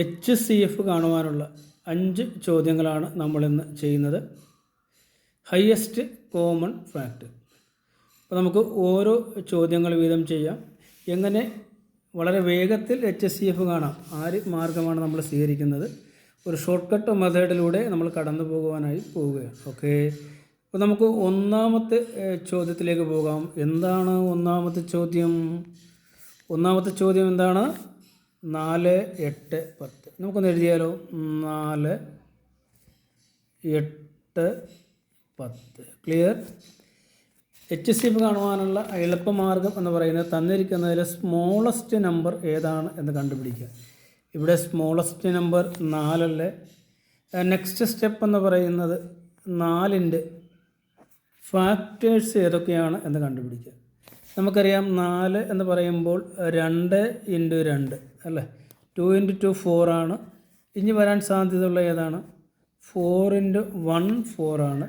HCF കാണുവാനുള്ള 5 ചോദ്യങ്ങളാണ് നമ്മളിന്ന് ചെയ്യുന്നത്. Highest common fact. അപ്പോൾ നമുക്ക് ഓരോ ചോദ്യങ്ങൾ വീതം ചെയ്യാം. എങ്ങനെ വളരെ വേഗത്തിൽ HCF കാണാം, മാർഗമാണ് നമ്മൾ സ്വീകരിക്കുന്നത്. ഒരു ഷോർട്ട് കട്ട് മെത്തേഡിലൂടെ നമ്മൾ കടന്നു പോകുവാനായി പോവുകയാണ്. ഓക്കെ, അപ്പോൾ നമുക്ക് ഒന്നാമത്തെ ചോദ്യത്തിലേക്ക് പോകാം. എന്താണ് ഒന്നാമത്തെ ചോദ്യം? ഒന്നാമത്തെ ചോദ്യം എന്താണ്? 4, 8, 10. നമുക്കൊന്ന് എഴുതിയാലോ. 4, 8, 10. ക്ലിയർ? HCF കാണുവാനുള്ള എളുപ്പമാർഗം എന്ന് പറയുന്നത് തന്നിരിക്കുന്നതിൽ സ്മോളസ്റ്റ് നമ്പർ ഏതാണ് എന്ന് കണ്ടുപിടിക്കുക. ഇവിടെ സ്മോളസ്റ്റ് നമ്പർ 4 അല്ലേ. നെക്സ്റ്റ് സ്റ്റെപ്പ് എന്ന് പറയുന്നത് 4ൻ്റെ ഫാക്ടേഴ്സ് ഏതൊക്കെയാണ് എന്ന് കണ്ടുപിടിക്കുക. നമുക്കറിയാം 4 എന്ന് പറയുമ്പോൾ 2 × 2 അല്ലേ, 2 × 2 4 ആണ്. ഇനി വരാൻ സാധ്യതയുള്ള ഏതാണ്? 4 × 1 4 ആണ്.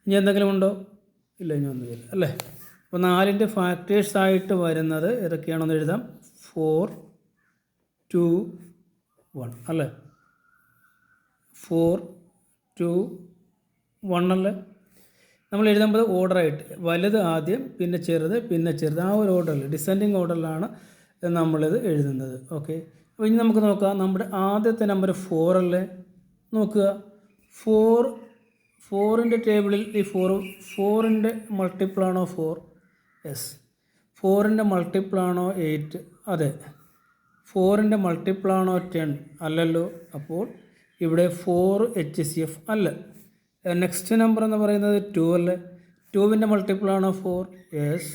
ഇനി എന്തെങ്കിലും ഉണ്ടോ? ഇല്ല, ഇനി ഒന്നുമില്ല അല്ലേ. അപ്പോൾ 4ൻ്റെ ഫാക്ടേഴ്സ് ആയിട്ട് വരുന്നത് ഏതൊക്കെയാണെന്ന് എഴുതാം. 4, 2, 1 അല്ലേ. 4, 2, 1 അല്ലേ. നമ്മൾ എഴുതുമ്പോൾ ഓർഡറായിട്ട് വലുത് ആദ്യം, പിന്നെ ചെറുത്, പിന്നെ ചെറുത്, ആ ഒരു ഓർഡറിൽ, ഡിസെൻഡിങ് ഓർഡറിലാണ് നമ്മളിത് എഴുതുന്നത്. ഓക്കെ, അപ്പോൾ ഇനി നമുക്ക് നോക്കാം. നമ്മുടെ ആദ്യത്തെ നമ്പർ 4 അല്ലേ. നോക്കുക, 4ൻ്റെ ടേബിളിൽ ഈ 4ൻ്റെ മൾട്ടിപ്പിളാണോ 4? യെസ്. 4ൻ്റെ മൾട്ടിപ്പിളാണോ 8? അതെ. 4ൻ്റെ മൾട്ടിപ്പിളാണോ 10? അല്ലല്ലോ. അപ്പോൾ ഇവിടെ 4 HCF അല്ല. നെക്സ്റ്റ് നമ്പർ എന്ന് പറയുന്നത് 2 അല്ലേ. 2ൻ്റെ മൾട്ടിപ്പിളാണോ 4? യെസ്.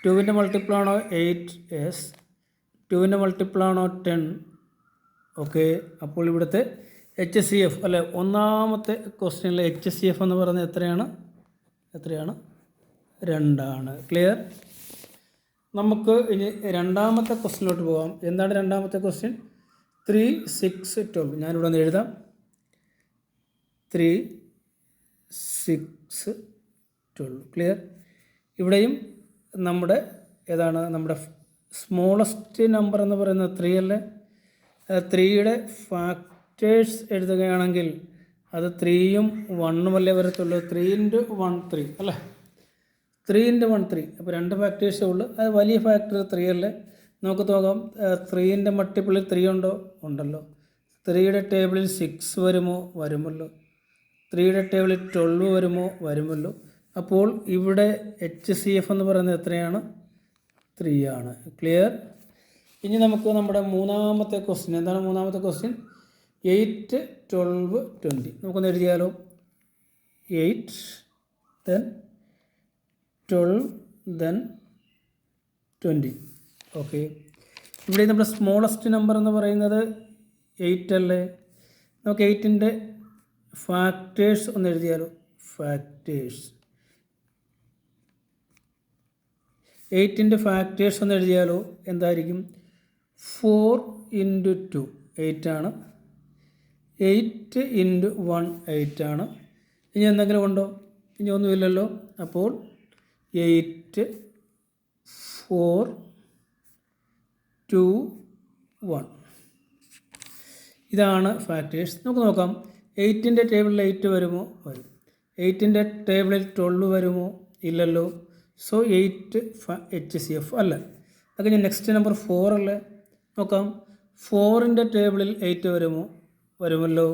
2ൻ്റെ മൾട്ടിപ്പിളാണോ 8? യെസ്. 2ൻ്റെ മൾട്ടിപ്പിളാണോ 10? ഓക്കെ, അപ്പോൾ ഇവിടുത്തെ HCF അല്ലെ, ഒന്നാമത്തെ ക്വസ്റ്റ്യനിൽ HCF എന്ന് പറയുന്നത് എത്രയാണ്? 2 ആണ്. ക്ലിയർ? നമുക്ക് ഇനി രണ്ടാമത്തെ ക്വസ്റ്റ്യനിലോട്ട് പോകാം. എന്താണ് രണ്ടാമത്തെ ക്വസ്റ്റ്യൻ? 3, 6, 12. ഞാനിവിടെ ഒന്ന് എഴുതാം. 3, 6, 12. ക്ലിയർ? ഇവിടെയും നമ്മുടെ ഏതാണ്? നമ്മുടെ സ്മോളസ്റ്റ് നമ്പർ എന്ന് പറയുന്നത് 3 അല്ലേ. 3യുടെ ഫാക്ടേഴ്സ് എഴുതുകയാണെങ്കിൽ അത് 3ഉം 1ഉം അല്ലേ വരത്തുള്ളൂ. 3 × 1 3 അല്ലേ. 3 × 1 3. അപ്പോൾ 2 ഫാക്ടേഴ്സേ ഉള്ളൂ. അത് വലിയ ഫാക്ടർ 3 അല്ലേ. നമുക്ക് നോക്കാം. 3ൻ്റെ മൾട്ടിപ്പിളിൽ 3 ഉണ്ടോ? ഉണ്ടല്ലോ. 3യുടെ ടേബിളിൽ 6 വരുമോ? വരുമല്ലോ. 3യുടെ ടേബിളിൽ 12 വരുമോ? വരുമല്ലോ. അപ്പോൾ ഇവിടെ HCF എന്ന് പറയുന്നത് എത്രയാണ്? 3 ആണ്. ക്ലിയർ? ഇനി നമുക്ക് നമ്മുടെ മൂന്നാമത്തെ ക്വസ്റ്റ്യൻ. എന്താണ് മൂന്നാമത്തെ ക്വസ്റ്റ്യൻ? 8, 12, 20. നമുക്കൊന്ന് എഴുതിയാലോ. 8, then 12, then 20. ഓക്കെ, ഇവിടെ നമ്മുടെ സ്മോളസ്റ്റ് നമ്പർ എന്ന് പറയുന്നത് 8 അല്ലേ. നമുക്ക് 8ൻ്റെ ഫാക്ടേഴ്സ് ഒന്ന് എഴുതിയാലോ. ഫാക്ടേഴ്സ് 8ൻ്റെ ഫാക്ടേഴ്സ് ഒന്ന് എഴുതിയാലോ. എന്തായിരിക്കും? 4 × 2 8 ആണ്. 8 × 1 8 ആണ്. ഇനി എന്തെങ്കിലും ഉണ്ടോ? ഇനി ഒന്നുമില്ലല്ലോ. അപ്പോൾ 8, 4, 2, 1. ഇതാണ് ഫാക്ടേഴ്സ്. നമുക്ക് നോക്കാം. 8ൻ്റെ ടേബിളിൽ 8 വരുമോ? വരും. 8ൻ്റെ ടേബിളിൽ 12 വരുമോ? ഇല്ലല്ലോ. സോ 8 HCF അല്ല. അത് കഴിഞ്ഞ് നെക്സ്റ്റ് നമ്പർ 4 അല്ലേ. നോക്കാം. 4ൻ്റെ ടേബിളിൽ 8 വരുമോ? വരുമല്ലോ.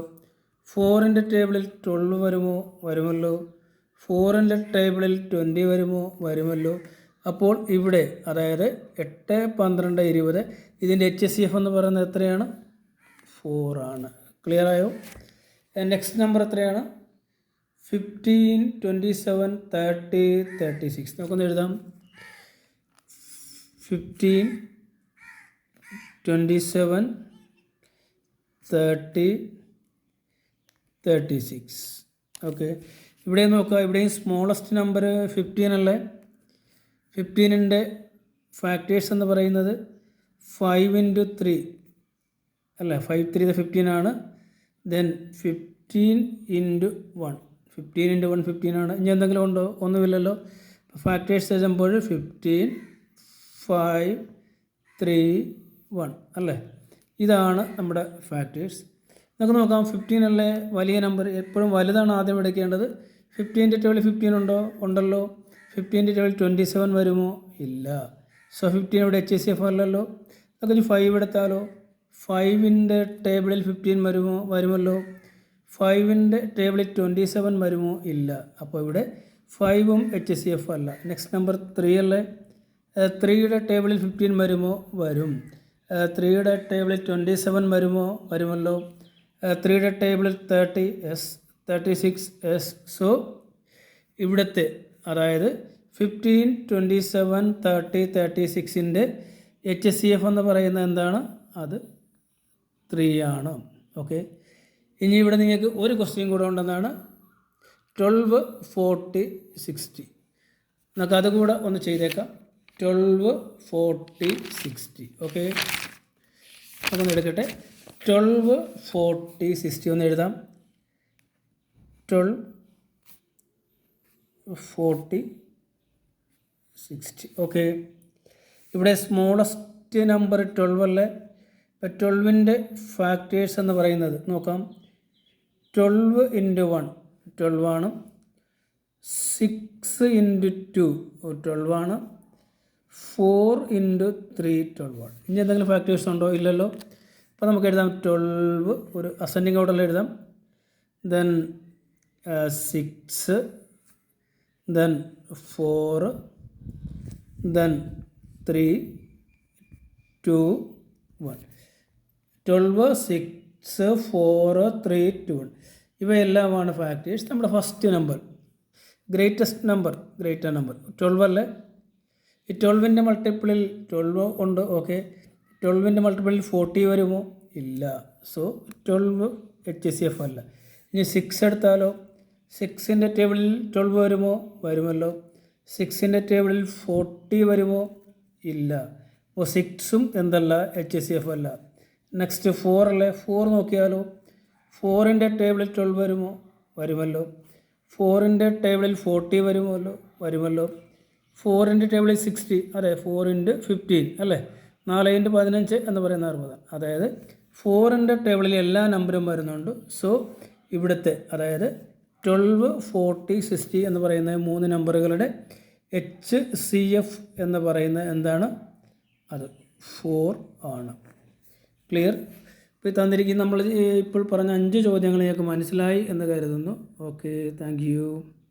4ൻ്റെ ടേബിളിൽ 12 വരുമോ? വരുമല്ലോ. 4ൻ്റെ ടേബിളിൽ 20 വരുമോ? വരുമല്ലോ. അപ്പോൾ ഇവിടെ അതായത് 8, 12, 20 ഇതിൻ്റെ HCF എന്ന് പറയുന്നത് എത്രയാണ്? 4 ആണ്. ക്ലിയർ ആയോ? നെക്സ്റ്റ് നമ്പർ എത്രയാണ്? 15, 27, 30, 36. നമുക്കൊന്ന് എഴുതാം. 15, 27, 30, 36. ഓക്കെ, ഇവിടെ നോക്കുക. ഇവിടെയും സ്മോളസ്റ്റ് നമ്പർ 15 അല്ലേ. 15ൻ്റെ ഫാക്ടേഴ്സ് എന്ന് പറയുന്നത് 5 × 3 അല്ലേ. 5, 3 15 ആണ്. ദെൻ 15 × 1 15 × 1 15 ആണ്. ഇനി എന്തെങ്കിലും ഉണ്ടോ? ഒന്നുമില്ലല്ലോ. ഫാക്ടേഴ്സ് എഴുതുമ്പോൾ 15, 5, 3, 1 അല്ലേ. ഇതാണ് നമ്മുടെ ഫാക്ടേഴ്സ്. നമുക്ക് നോക്കാം. 15 അല്ലേ വലിയ നമ്പർ, എപ്പോഴും വലുതാണ് ആദ്യം എടുക്കേണ്ടത്. 15ൻ്റെ ടേബിളിൽ 15 ഉണ്ടോ? ഉണ്ടല്ലോ. 15ൻ്റെ ടേബിളിൽ 27 വരുമോ? ഇല്ല. സോ 15 ഇവിടെ HCF അല്ലല്ലോ. നമുക്ക് 5 എടുത്താലോ? 5ൻ്റെ ടേബിളിൽ 15 വരുമോ? വരുമല്ലോ. 5ൻ്റെ ടേബിളിൽ 27 വരുമോ? ഇല്ല. അപ്പോൾ ഇവിടെ 5ഉം HCF അല്ല. നെക്സ്റ്റ് നമ്പർ 3 അല്ലേ. 3യുടെ ടേബിളിൽ 15 വരുമോ? വരും. 3യുടെ ടേബിളിൽ 27 വരുമോ? വരുമല്ലോ. 3യുടെ ടേബിളിൽ 30, yes. 36, yes. സോ ഇവിടുത്തെ അതായത് 15, 27, 30, 36ൻ്റെ HCF എന്ന് പറയുന്നത് എന്താണ്? അത് 3 ആണ്. ഓക്കെ. ഇനി ഇവിടെ നിങ്ങൾക്ക് ഒരു ക്വസ്റ്റ്യൻ കൂടെ ഉണ്ടെന്നാണ് 12, 40, 60. നമുക്ക് അതുകൂടെ ഒന്ന് ചെയ്തേക്കാം. 12, 40, 60. ഓക്കെ, അതൊന്ന് എടുക്കട്ടെ. 12, 40, 60 ഒന്ന് എഴുതാം. 12, 40, 60. ഓക്കെ, ഇവിടെ സ്മോളസ്റ്റ് നമ്പർ 12 അല്ലേ. ഇപ്പോൾ 12ൻ്റെ ഫാക്ടേഴ്സ് എന്ന് പറയുന്നത് നോക്കാം. 12 × 1 12 ആണ്. 6 × 2 12 ആണ്. 4 × 3 12 ആണ്. ഇനി എന്തെങ്കിലും ഫാക്ടേഴ്സ് ഉണ്ടോ? ഇല്ലല്ലോ. അപ്പോൾ നമുക്ക് എഴുതാം 12 ഒരു അസെൻഡിങ് ഓർഡറിൽ എഴുതാം. Then 6, then 4, then 3, 2, 1. 12, 6, 4, 3, 2, 1. ഇവയെല്ലാമാണ് ഫാക്ടേഴ്സ്. നമ്മുടെ ഫസ്റ്റ് നമ്പർ ഗ്രേറ്റസ്റ്റ് നമ്പർ 12 അല്ലേ. ഈ 12ൻ്റെ മൾട്ടിപ്പിളിൽ 12 ഉണ്ട്. ഓക്കെ, 12ൻ്റെ മൾട്ടിപ്പിളിൽ 40 വരുമോ? ഇല്ല. സോ 12 HCF അല്ല. ഇനി 6 എടുത്താലോ? 6ൻ്റെ ടേബിളിൽ 12 വരുമോ? വരുമല്ലോ. 6ൻ്റെ ടേബിളിൽ 40 വരുമോ? ഇല്ല. അപ്പോൾ 6ഉം എന്തല്ല? HCF അല്ല. നെക്സ്റ്റ് 4 അല്ലേ. 4 നോക്കിയാലോ? 4ൻ്റെ ടേബിളിൽ 12 വരുമോ? വരുമല്ലോ. 4ൻ്റെ ടേബിളിൽ 40 വരുമല്ലോ. വരുമല്ലോ. 4ൻ്റെ ടേബിളിൽ 60, അതെ. 4 × 15 അല്ലേ. 4 × 15 എന്ന് പറയുന്ന 60. അതായത് 4ൻ്റെ ടേബിളിൽ എല്ലാ നമ്പറും വരുന്നുണ്ട്. സോ ഇവിടുത്തെ അതായത് 12, 40, 60 എന്ന് പറയുന്ന 3 നമ്പറുകളുടെ HCF എന്ന് പറയുന്ന എന്താണ്? അത് 4 ആണ്. ക്ലിയർ? ഇപ്പോൾ തന്നിരിക്കുന്ന നമ്മൾ ഇപ്പോൾ പറഞ്ഞ 5 ചോദ്യങ്ങൾ നിങ്ങൾക്ക് മനസ്സിലായി എന്ന് കരുതുന്നു. Okay, thank you.